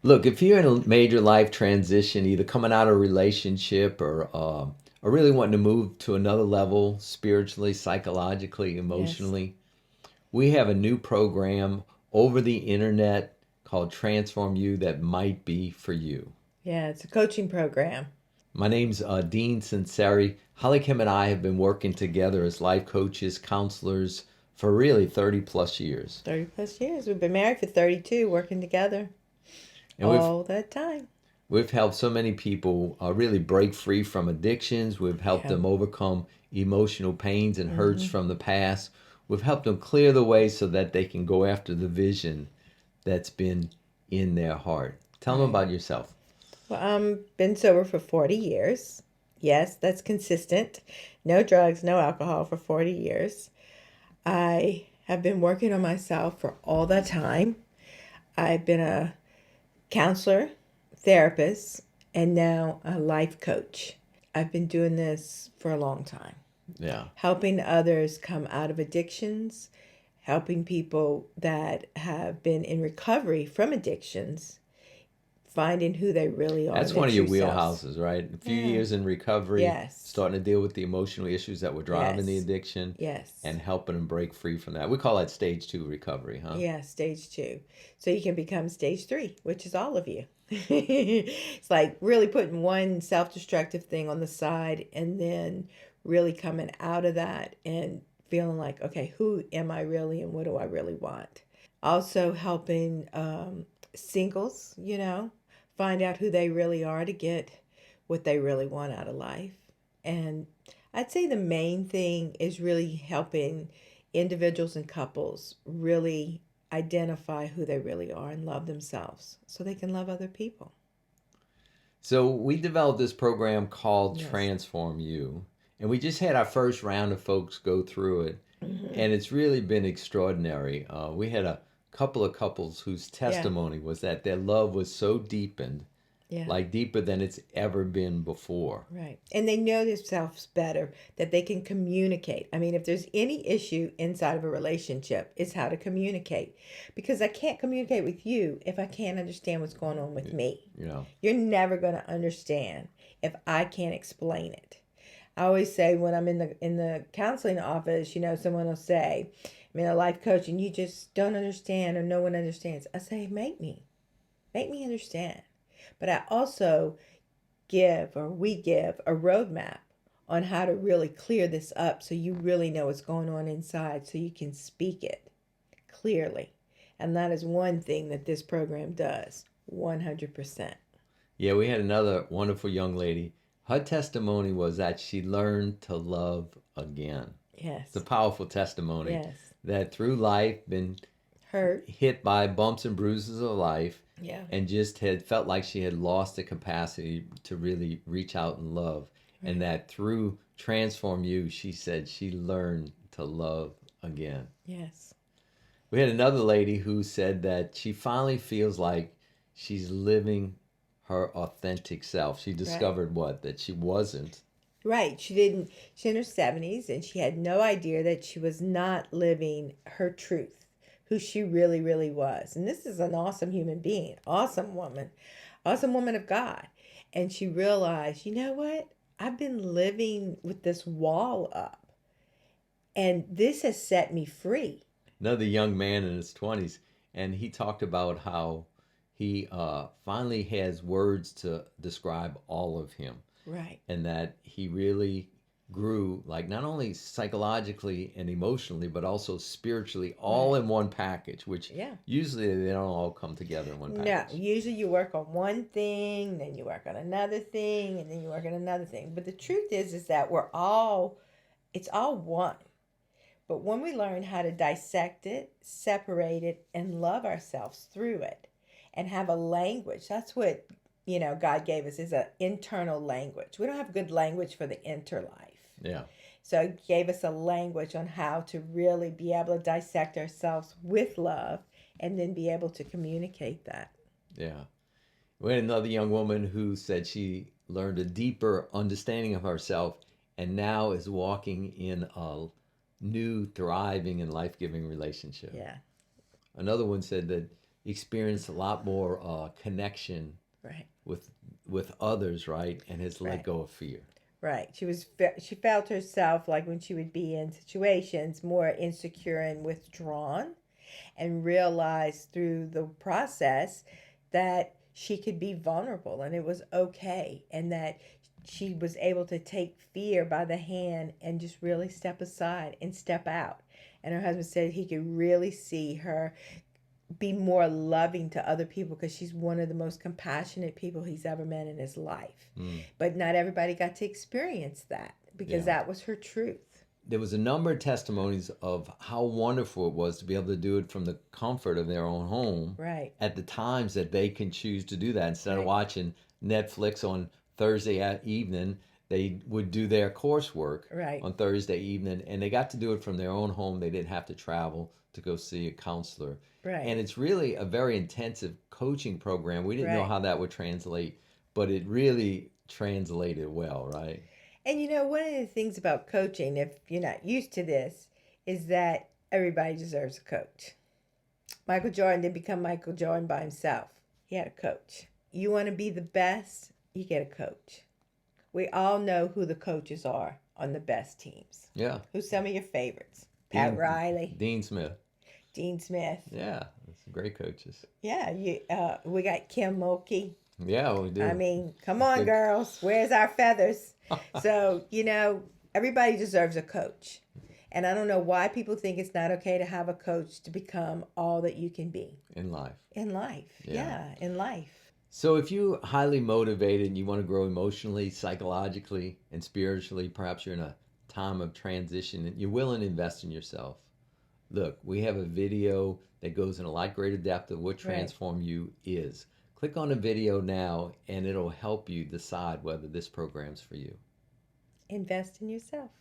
Look, if you're in a major life transition, either coming out of a relationship or really wanting to move to another level spiritually, psychologically, Yes. emotionally, we have a new program over the internet called Transform You that might be for you. Yeah, it's a coaching program. My name's Dean Sunseri. HollyKem and I have been working together as life coaches, counselors for really 30 plus years. 30 plus years. We've been married for 32, working together And all that time. we've helped so many people really break free from addictions. We've helped Yeah. them overcome emotional pains and hurts Hmm. from the past. We've helped them clear the way so that they can go after the vision that's been in their heart. Tell them Right. about yourself. Well, been sober for 40 years. Yes, that's consistent. No drugs, no alcohol for 40 years. I have been working on myself for all that time. I've been a counselor, therapist, and now a life coach. I've been doing this for a long time, Yeah. helping others come out of addictions, helping people that have been in recovery from addictions, finding who they really are, That's their one of your true selves. wheelhouses, right? A few Yeah. years in recovery, Yes. starting to deal with the emotional issues that were driving the Yes. addiction Yes. and helping them break free from that. We call that stage two recovery, huh? Yeah, stage two. So you can become stage three, which is all of you. It's like really putting one self destructive thing on the side and then really coming out of that and feeling like, okay, who am I really and what do I really want? Also, helping singles, find out who they really are to get what they really want out of life. And I'd say the main thing is really helping individuals and couples really identify who they really are and love themselves so they can love other people. So we developed this program called Yes. Transform You, and we just had our first round of folks go through it, Hmm. and it's really been extraordinary. We had a couple of couples whose Yeah. testimony was that their love was so deepened, Yeah. like deeper than it's ever been before. Right. And they know themselves better, that they can communicate. I mean, if there's any issue inside of a relationship, it's how to communicate. Because I can't communicate with you if I can't understand what's going on with me. You know, You're never going to understand if I can't explain it. I always say when I'm in the counseling office, someone will say, I'm in a life coach and you just don't understand or no one understands. I say, make me understand. But I also we give a roadmap on how to really clear this up so you really know what's going on inside so you can speak it clearly. And that is one thing that this program does 100%. yeah, we had another wonderful young lady. Her testimony was that she learned to love again. It's a Yes. powerful testimony Yes. that through life been Hurt. hit by bumps and bruises of life Yeah. and just had felt like she had lost the capacity to really reach out and love. And Right. that through Transform You, she said she learned to love again. Yes. We had another lady who said that she finally feels like she's living her authentic self. She Right. discovered what? That she wasn't. Right. She's in her 70s and she had no idea that she was not living her truth, who she really, really was. And this is an awesome human being, awesome woman of God. And she realized, you know what? I've been living with this wall up and this has set me free. Another young man in his 20s, and he talked about how he finally has words to describe all of him, Right. and that he really grew, like not only psychologically and emotionally, but also spiritually, all Right. in one package, which Yeah. usually they don't all come together in one No, package. usually you work on one thing, then you work on another thing, and then you work on another thing. But the truth is that it's all one. But when we learn how to dissect it, separate it, and love ourselves through it, and have a language, that's what God gave us is an internal language. We don't have good language for the inner life. Yeah, So it gave us a language on how to really be able to dissect ourselves with love and then be able to communicate that. yeah. We had another young woman who said she learned a deeper understanding of herself and now is walking in a new, thriving, and life giving relationship. Yeah. Another one said that, experienced a lot more connection Right. with others, right? And has let Right. go of fear. Right. She felt herself like when she would be in situations more insecure and withdrawn, and realized through the process that she could be vulnerable and it was okay, and that she was able to take fear by the hand and just really step aside and step out. And her husband said he could really see her be more loving to other people because she's one of the most compassionate people he's ever met in his life. Mm. But not everybody got to experience that because Yeah. that was her truth. There was a number of testimonies of how wonderful it was to be able to do it from the comfort of their own home Right. at the times that they can choose to do that. Instead of Right. watching Netflix on Thursday evening, they would do their coursework Right. on Thursday evening, and they got to do it from their own home. They didn't have to travel to go see a counselor. Right. And it's really a very intensive coaching program. We didn't know Right. how that would translate, but it really translated well, right? And one of the things about coaching, if you're not used to this, is that everybody deserves a coach. Michael Jordan didn't become Michael Jordan by himself. He had a coach. You want to be the best, you get a coach. We all know who the coaches are on the best teams. Yeah. Who's some of your favorites? Pat Riley, Dean Smith. Dean Smith. Yeah, that's some great coaches. Yeah, we got Kim Mulkey. Yeah, we do. I mean, come on, girls. Where's our feathers? So, everybody deserves a coach. And I don't know why people think it's not okay to have a coach to become all that you can be. In life. In life. Yeah, in life. So if you're highly motivated and you want to grow emotionally, psychologically, and spiritually, perhaps you're in a time of transition and you're willing to invest in yourself, look, we have a video that goes in a lot greater depth of what Transform You is. Click on the video now and it'll help you decide whether this program's for you. Invest in yourself.